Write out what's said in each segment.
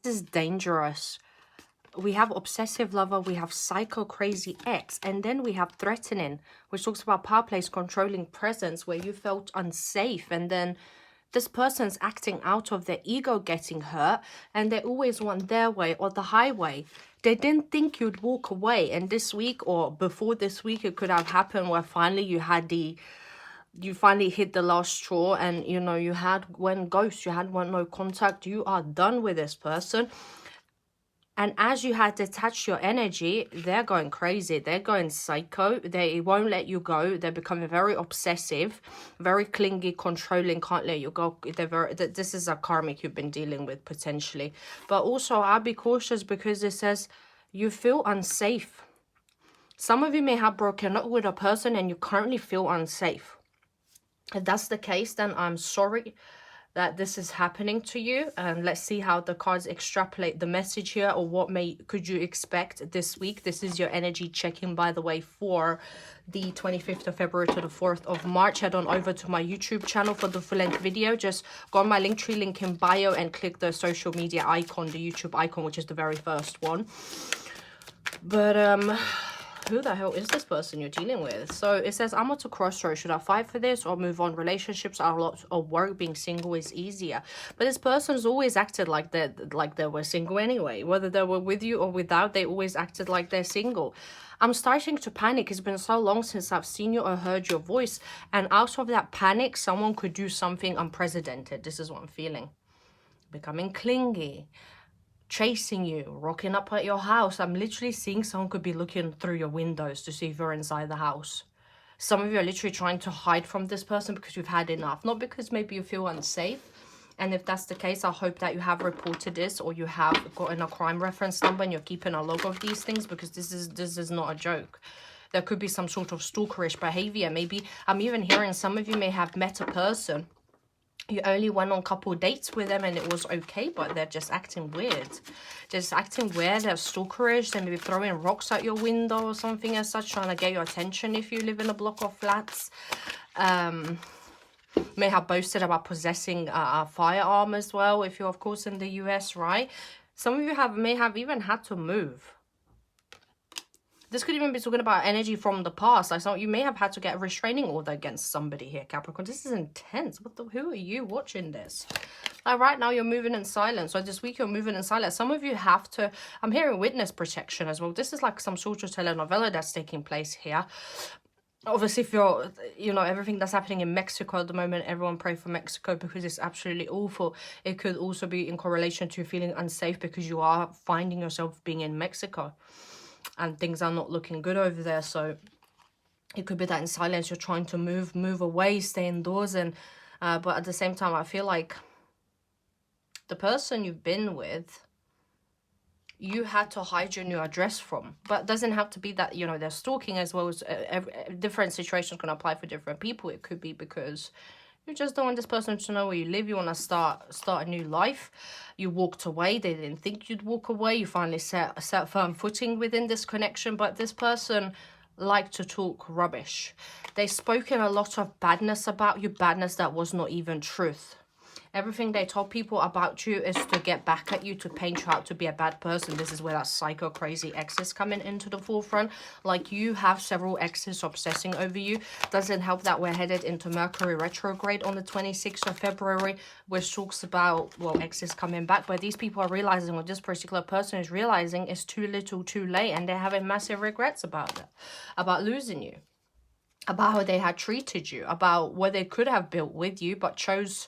This is dangerous. We have obsessive lover, we have psycho crazy ex, and then we have threatening, which talks about power plays, controlling presence, where you felt unsafe, and then this person's acting out of their ego getting hurt, and they always want their way or the highway. They didn't think you'd walk away, and this week or before this week it could have happened where finally you finally hit the last straw, and you know, you had one ghost, you had one no contact, you are done with this person. And as you had detached your energy, they're going crazy. They're going psycho. They won't let you go. They're becoming very obsessive, very clingy, controlling, can't let you go. This is a karmic you've been dealing with potentially. But also, I'll be cautious because it says you feel unsafe. Some of you may have broken up with a person and you currently feel unsafe. If that's the case, then I'm sorry that this is happening to you, and let's see how the cards extrapolate the message here, or what could you expect this week. This is your energy check-in, by the way, for the 25th of February to the 4th of March. Head on over to my YouTube channel for the full-length video. Just go on my Linktree link in bio and click the social media icon, the YouTube icon, which is the very first one. But who the hell is this person you're dealing with? So it says, I'm at a crossroads. Should I fight for this or move on? Relationships are a lot of work. Being single is easier. But this person's always acted like they were single anyway. Whether they were with you or without, they always acted like they're single. I'm starting to panic. It's been so long since I've seen you or heard your voice. And out of that panic, someone could do something unprecedented. This is what I'm feeling. Becoming clingy. Chasing you, rocking up at your house. I'm literally seeing someone could be looking through your windows to see if you're inside the house. Some of you are literally trying to hide from this person because you've had enough, not because maybe you feel unsafe. And if that's the case, I hope that you have reported this, or you have gotten a crime reference number and you're keeping a log of these things, because this is not a joke. There could be some sort of stalkerish behavior. Maybe I'm even hearing some of you may have met a person. You only went on a couple dates with them and it was okay, but they're just acting weird. Just acting weird. They're stalkerish. They may be throwing rocks at your window or something as such, trying to get your attention if you live in a block of flats. May have boasted about possessing a firearm as well, if you're, of course, in the US, right? Some of you may have even had to move. This could even be talking about energy from the past. Like, so you may have had to get a restraining order against somebody here, Capricorn. This is intense. Who are you watching this? Like, right now, you're moving in silence. So this week, you're moving in silence. Some of you have to... I'm hearing witness protection as well. This is like some sort of telenovela that's taking place here. Obviously, if you're... You know, everything that's happening in Mexico at the moment, everyone pray for Mexico because it's absolutely awful. It could also be in correlation to feeling unsafe because you are finding yourself being in Mexico. And things are not looking good over there. So it could be that in silence you're trying to move away, stay indoors. And but at the same time, I feel like the person you've been with, you had to hide your new address from. But it doesn't have to be that, you know, they're stalking as well. As different situations can apply for different people. It could be because you just don't want this person to know where you live. You want to start a new life. You walked away. They didn't think you'd walk away. You finally set firm footing within this connection. But this person liked to talk rubbish. They've spoken a lot of badness about you. Badness that was not even truth. Everything they told people about you is to get back at you, to paint you out to be a bad person. This is where that psycho crazy ex is coming into the forefront. Like, you have several exes obsessing over you. Doesn't help that we're headed into Mercury retrograde on the 26th of February, which talks about, well, exes coming back. But these people are realizing, or this particular person is realizing, it's too little too late, and they're having massive regrets about it, about losing you, about how they had treated you, about what they could have built with you, but chose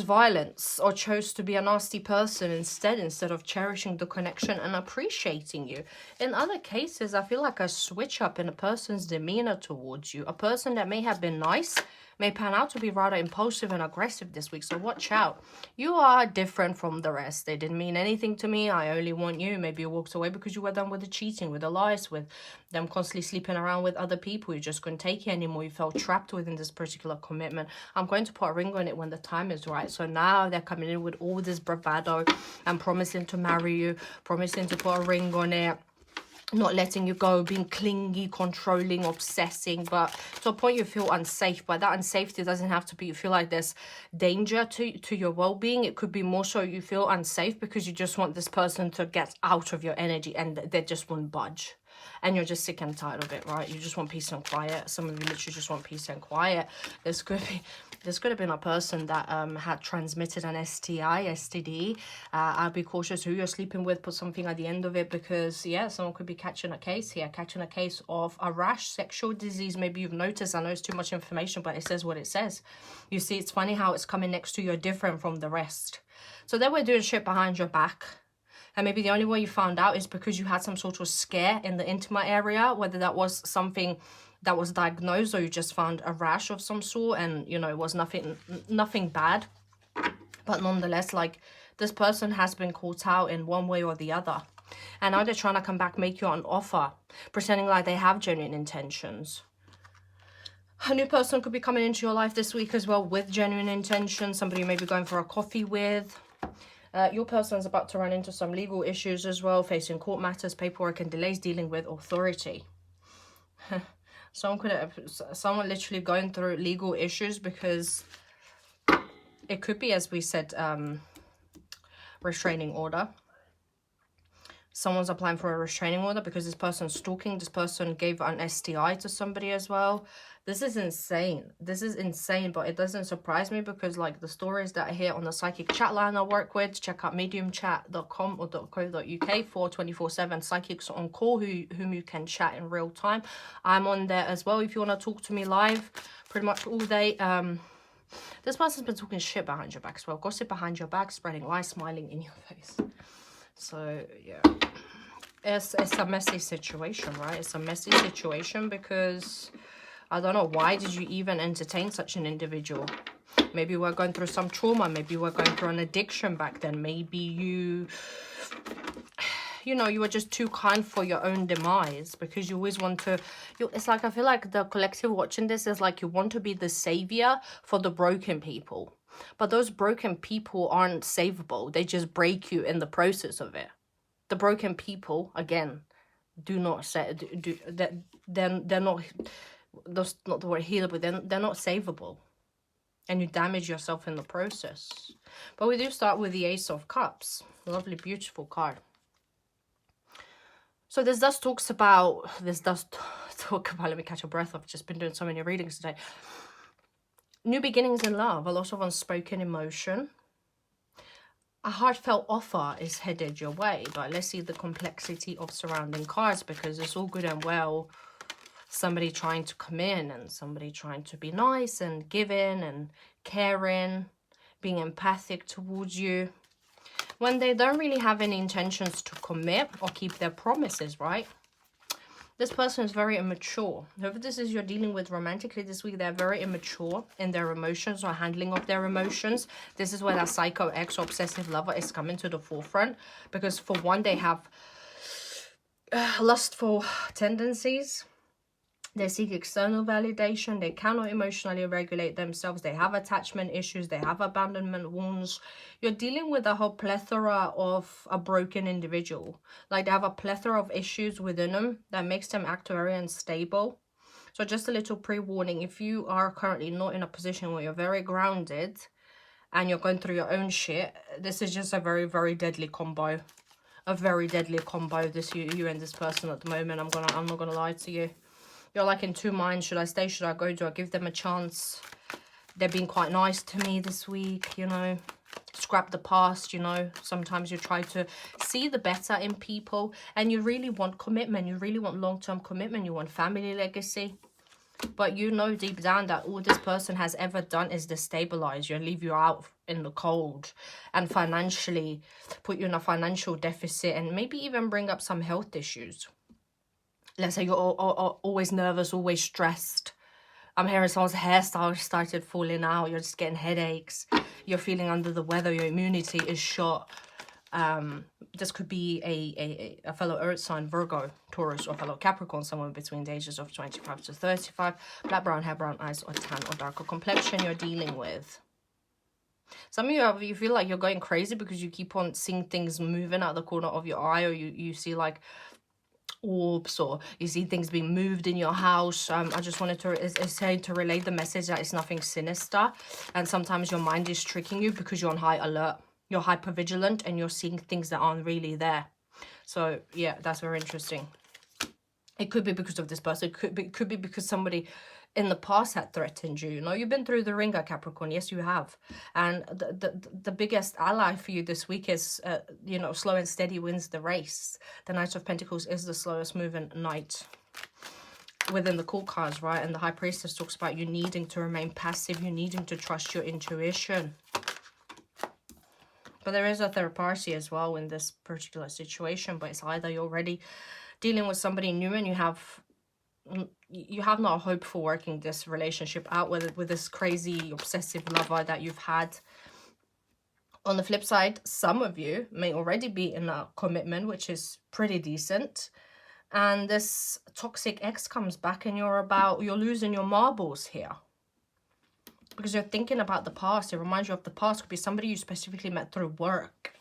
violence, or chose to be a nasty person instead of cherishing the connection and appreciating you. In other cases, I feel like a switch up in a person's demeanor towards you. A person that may have been nice may pan out to be rather impulsive and aggressive this week, so watch out. You are different from the rest. They didn't mean anything to me. I only want you. Maybe you walked away because you were done with the cheating, with the lies, with them constantly sleeping around with other people. You just couldn't take it anymore. You felt trapped within this particular commitment. I'm going to put a ring on it when the time is right. So now they're coming in with all this bravado and promising to marry you, promising to put a ring on it. not letting you go, being clingy, controlling, obsessing, but to a point you feel unsafe. But that unsafety doesn't have to be you feel like there's danger to your well-being. It could be more so you feel unsafe because you just want this person to get out of your energy and they just won't budge. And you're just sick and tired of it, right? You just want peace and quiet. Some of you literally just want peace and quiet. This could have been a person that had transmitted an STI, STD. I'd be cautious who you're sleeping with. Put something at the end of it because, yeah, someone could be catching a case here. Catching a case of a rash, sexual disease. Maybe you've noticed. I know it's too much information, but it says what it says. You see, it's funny how it's coming next to you different from the rest. So they were doing shit behind your back. And maybe the only way you found out is because you had some sort of scare in the intimate area, whether that was something that was diagnosed or you just found a rash of some sort and, you know, it was nothing bad. But nonetheless, like, this person has been caught out in one way or the other. And now they're trying to come back, make you an offer, pretending like they have genuine intentions. A new person could be coming into your life this week as well with genuine intentions. Somebody you may be going for a coffee with. Your person's about to run into some legal issues as well, facing court matters, paperwork and delays, dealing with authority. Someone literally going through legal issues because it could be, as we said, restraining order. Someone's applying for a restraining order because this person's stalking. This person gave an STI to somebody as well. This is insane. This is insane, but it doesn't surprise me because, like, the stories that I hear on the psychic chat line I work with, check out mediumchat.com or .co.uk for 24/7 psychics on call whom you can chat in real time. I'm on there as well if you want to talk to me live pretty much all day. This person's been talking shit behind your back as well. Gossip behind your back, spreading lies, smiling in your face. So, yeah. It's a messy situation, right? It's a messy situation because I don't know, why did you even entertain such an individual? Maybe we're going through some trauma. Maybe we're going through an addiction back then. Maybe you know, you were just too kind for your own demise because you always want to... It's like, I feel like the collective watching this is like you want to be the savior for the broken people. But those broken people aren't savable. They just break you in the process of it. The broken people, again, do not say... They're not... That's not the word healer, but they're not savable. And you damage yourself in the process. But we do start with the Ace of Cups. Lovely, beautiful card. So this does talk about, let me catch a breath. I've just been doing so many readings today. New beginnings in love, a lot of unspoken emotion. A heartfelt offer is headed your way, but let's see the complexity of surrounding cards because it's all good and well. Somebody trying to come in and somebody trying to be nice and giving and caring, being empathic towards you, when they don't really have any intentions to commit or keep their promises, right? This person is very immature. Whoever this is you're dealing with romantically this week, they're very immature in their emotions or handling of their emotions. This is where that psycho ex or obsessive lover is coming to the forefront. Because for one, they have lustful tendencies. They seek external validation. They cannot emotionally regulate themselves. They have attachment issues. They have abandonment wounds. You're dealing with a whole plethora of a broken individual. Like they have a plethora of issues within them that makes them act very unstable. So just a little pre-warning. If you are currently not in a position where you're very grounded and you're going through your own shit, this is just a very, very deadly combo. A very deadly combo, this you and this person at the moment. I'm not gonna lie to you. You're like in two minds. Should I stay? Should I go? Do I give them a chance? They're being quite nice to me this week, you know. Scrap the past, you know. Sometimes you try to see the better in people and you really want commitment. You really want long-term commitment. You want family legacy. But you know deep down that all this person has ever done is destabilize you and leave you out in the cold and financially put you in a financial deficit and maybe even bring up some health issues. Let's say you're always nervous, always stressed. I'm hearing someone's hairstyle started falling out. You're just getting headaches. You're feeling under the weather. Your immunity is shot. This could be a fellow Earth sign, Virgo, Taurus, or fellow Capricorn, somewhere between the ages of 25 to 35. Black, brown hair, brown eyes, or tan or darker complexion you're dealing with. Some of you feel like you're going crazy because you keep on seeing things moving out the corner of your eye, or you see like orbs, or you see things being moved in your house. I just wanted to relay the message that it's nothing sinister, and sometimes your mind is tricking you because you're on high alert, you're hyper vigilant, and you're seeing things that aren't really there. So yeah, that's very interesting. It could be because of this person. It could be because somebody in the past had threatened you. You know, you've been through the ringer, Capricorn. Yes, you have. And the biggest ally for you this week is, you know, slow and steady wins the race. The Knight of Pentacles is the slowest moving knight within the court cards, right? And the High Priestess talks about you needing to remain passive, you needing to trust your intuition. But there is a third party as well in this particular situation, but it's either you're already dealing with somebody new and you have no hope for working this relationship out with this crazy obsessive lover that you've had. On the flip side, some of you may already be in a commitment, which is pretty decent, and this toxic ex comes back and you're losing your marbles here because you're thinking about the past. It reminds you of the past. It could be somebody you specifically met through work.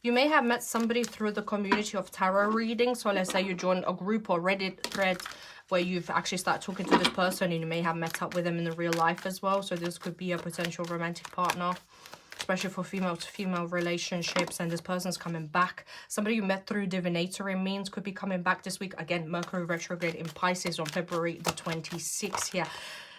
You may have met somebody through the community of tarot reading. So let's say you join a group or Reddit thread where you've actually started talking to this person, and you may have met up with them in the real life as well. So this could be a potential romantic partner, especially for female to female relationships. And this person's coming back. Somebody you met through divinatory means could be coming back this week. Again, Mercury retrograde in Pisces on February the 26th here.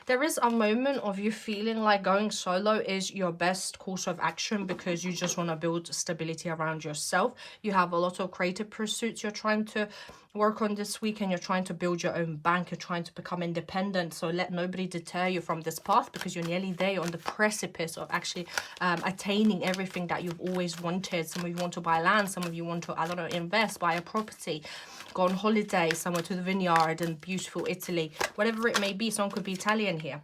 There is a moment of you feeling like going solo is your best course of action because you just want to build stability around yourself. You have a lot of creative pursuits you're trying to work on this week, and you're trying to build your own bank. You're trying to become independent. So let nobody deter you from this path because you're nearly there. You're on the precipice of actually attaining everything that you've always wanted. Some of you want to buy land. Some of you want to, I don't know, invest, buy a property, go on holiday somewhere to the vineyard in beautiful Italy, whatever it may be. Someone could be Italian here.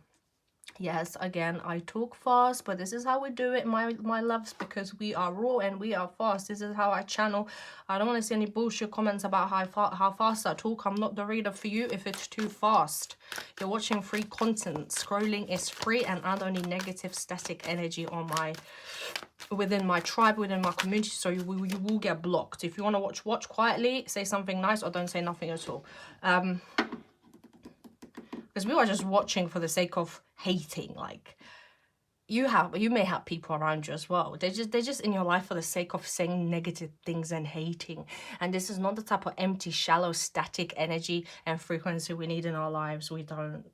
Yes, again, I talk fast, but this is how we do it, my loves, because we are raw and we are fast. This is how I channel. I don't want to see any bullshit comments about how fast I talk. I'm not the reader for you if it's too fast. You're watching free content. Scrolling is free, and add only negative static energy on within my tribe, within my community, so you will get blocked. If you want to watch quietly, say something nice, or don't say nothing at all. Because we are just watching for the sake of hating. Like, you may have people around you as well. They're just in your life for the sake of saying negative things and hating. And this is not the type of empty, shallow, static energy and frequency we need in our lives. We don't.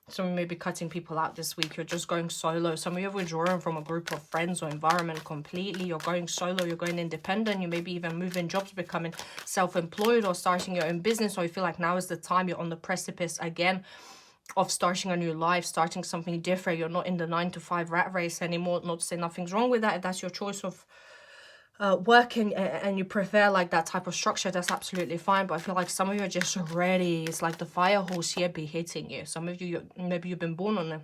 So we may be cutting people out this week. You're just going solo. Some of you are withdrawing from a group of friends or environment completely. You're going solo. You're going independent. You may be even moving jobs, becoming self-employed, or starting your own business. Or you feel like now is the time. You're on the precipice again of starting a new life, starting something different. You're not in the 9-to-5 rat race anymore. Not to say nothing's wrong with that. If that's your choice of working and you prefer like that type of structure, that's absolutely fine. But I feel like some of you are just ready. It's like the fire horse here be hitting you. Some of you, maybe you've been born on a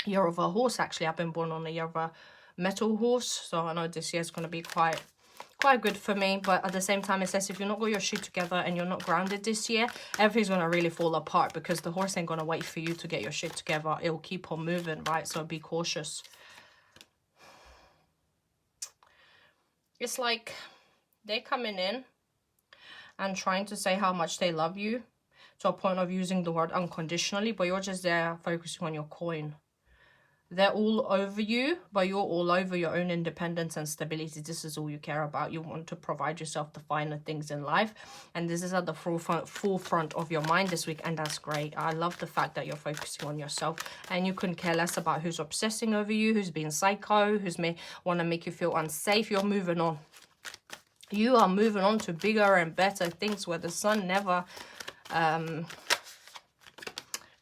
year of a horse. Actually, I've been born on a year of a metal horse, so I know this year is going to be quite good for me. But at the same time, it says if you're not got your shit together and you're not grounded this year, everything's going to really fall apart, because the horse ain't going to wait for you to get your shit together. It'll keep on moving, right? So be cautious. It's like they're coming in and trying to say how much they love you to a point of using the word unconditionally, but you're just there focusing on your coin. They're all over you, but you're all over your own independence and stability. This is all you care about. You want to provide yourself the finer things in life, and this is at the forefront of your mind this week, and that's great. I love the fact that you're focusing on yourself, and you couldn't care less about who's obsessing over you, who's being psycho, who's may want to make you feel unsafe. You're moving on. You are moving on to bigger and better things where the sun never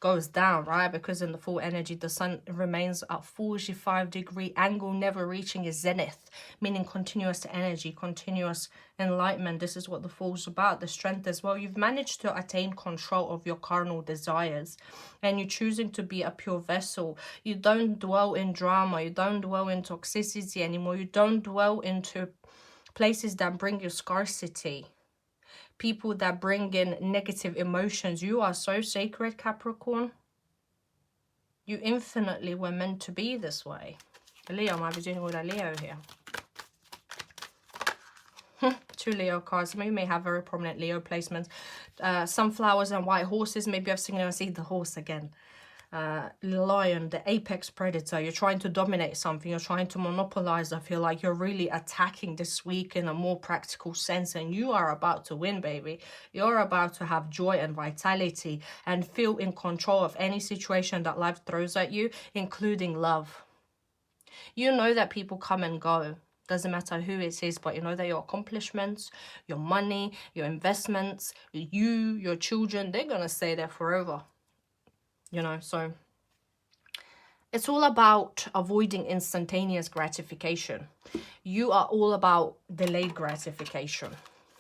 goes down, right? Because in the full energy, the sun remains at 45-degree angle, never reaching its zenith, meaning continuous energy, continuous enlightenment. This is what the Fool's about, the strength as well. You've managed to attain control of your carnal desires, and you're choosing to be a pure vessel. You don't dwell in drama. You don't dwell in toxicity anymore. You don't dwell into places that bring you scarcity, people that bring in negative emotions. You are so sacred, Capricorn. You infinitely were meant to be this way. Leo, might be dealing with a Leo here. 2 Leo cards. Some of you may have very prominent Leo placements. Sunflowers and white horses. Maybe I've seen the horse again. Lion, the apex predator. You're trying to dominate something. You're trying to monopolize. I feel like you're really attacking this week in a more practical sense, and you are about to win, baby. You're about to have joy and vitality and feel in control of any situation that life throws at you, including love. You know that people come and go. Doesn't matter who it is, but you know that your accomplishments, your money, your investments, you, your children, they're going to stay there forever. You know, so it's all about avoiding instantaneous gratification. You are all about delayed gratification.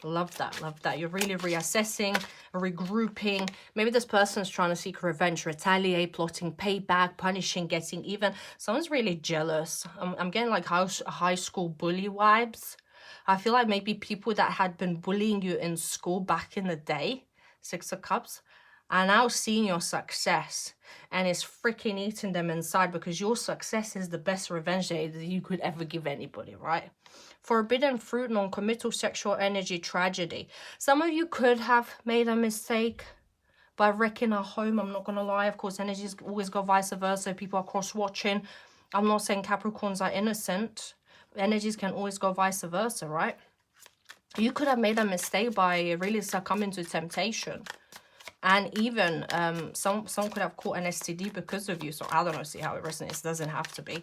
Love that, love that. You're really reassessing, regrouping. Maybe this person's trying to seek revenge, retaliate, plotting payback, punishing, getting even. Someone's really jealous. I'm getting like high school bully vibes. I feel like maybe people that had been bullying you in school back in the day, 6 of Cups, are now seeing your success, and it's freaking eating them inside, because your success is the best revenge that you could ever give anybody, right? Forbidden fruit, non-committal sexual energy, tragedy. Some of you could have made a mistake by wrecking a home. I'm not gonna lie. Of course, energies always go vice versa. People are cross-watching. I'm not saying Capricorns are innocent. Energies can always go vice versa, right? You could have made a mistake by really succumbing to temptation. And even some could have caught an STD because of you. So I don't know, see how it resonates. It doesn't have to be.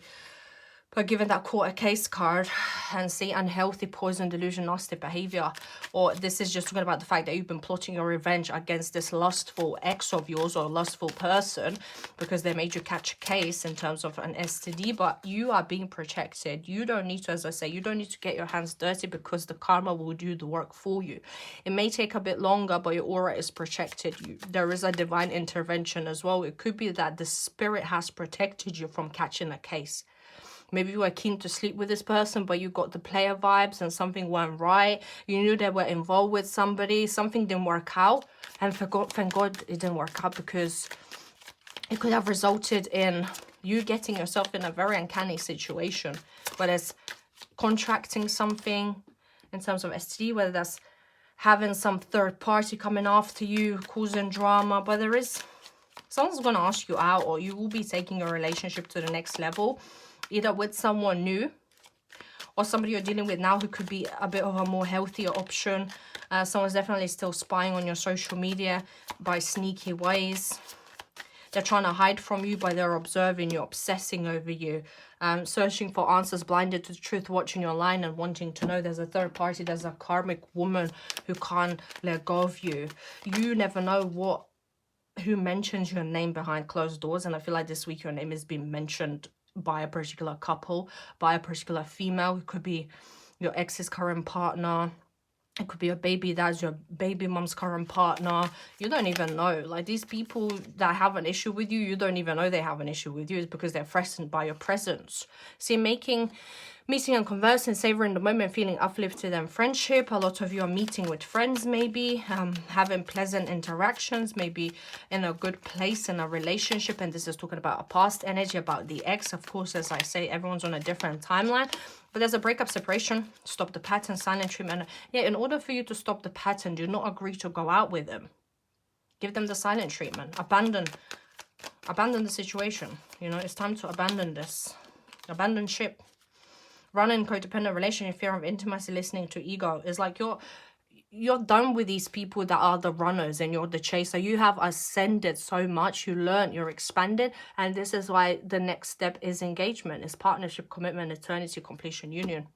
But given that court a case card and see unhealthy, poison, delusion, nasty behavior, or this is just talking about the fact that you've been plotting your revenge against this lustful ex of yours or lustful person because they made you catch a case in terms of an STD, but you are being protected. You don't need to, as I say, you don't need to get your hands dirty because the karma will do the work for you. It may take a bit longer, but your aura is protected. There is a divine intervention as well. It could be that the spirit has protected you from catching a case. Maybe you were keen to sleep with this person, but you got the player vibes and something went right. You knew they were involved with somebody. Something didn't work out. And thank God it didn't work out, because it could have resulted in you getting yourself in a very uncanny situation. Whether it's contracting something in terms of STD, whether that's having some third party coming after you, causing drama. But there is, someone's going to ask you out, or you will be taking your relationship to the next level. Either with someone new or somebody you're dealing with now who could be a bit of a more healthier option. Someone's definitely still spying on your social media by sneaky ways. They're trying to hide from you, but they're observing you, obsessing over you, searching for answers, blinded to the truth, watching your line and wanting to know. There's a third party, there's a karmic woman who can't let go of you. You never know who mentions your name behind closed doors, and I feel like this week your name has been mentioned by a particular couple, by a particular female. It could be your ex's current partner. It could be your baby dad's, your baby mom's current partner. You don't even know. Like, these people that have an issue with you, you don't even know they have an issue with you. It's because they're threatened by your presence. See, meeting and conversing, savoring the moment, feeling uplifted and friendship. A lot of you are meeting with friends, maybe having pleasant interactions, maybe in a good place in a relationship. And this is talking about a past energy, about the ex. Of course, as I say, everyone's on a different timeline. But there's a breakup, separation, stop the pattern, silent treatment. Yeah, in order for you to stop the pattern, do not agree to go out with them. Give them the silent treatment. Abandon the situation. You know, it's time to abandon this. Abandon ship. Running codependent relationship, fear of intimacy, listening to ego. Is like you're done with these people that are the runners and you're the chaser. You have ascended so much. You learned, you're expanded. And this is why the next step is engagement, is partnership, commitment, eternity, completion, union.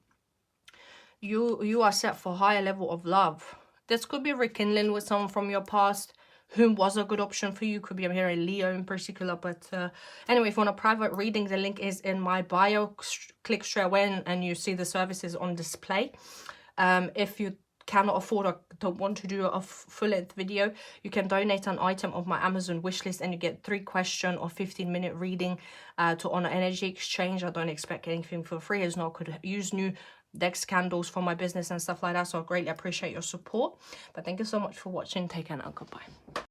You are set for higher level of love. This could be rekindling with someone from your past whom was a good option for you. Could be, I'm hearing Leo in particular. But anyway, if you want a private reading, the link is in my bio. Click straight away and you see the services on display. If you cannot afford or don't want to do a full-length video, you can donate an item of my Amazon wishlist and you get 3-question or 15-minute reading to honor energy exchange. I don't expect anything for free, as not could use new decks, candles for my business and stuff like that. So I greatly appreciate your support. But thank you so much for watching. Take care now. Goodbye.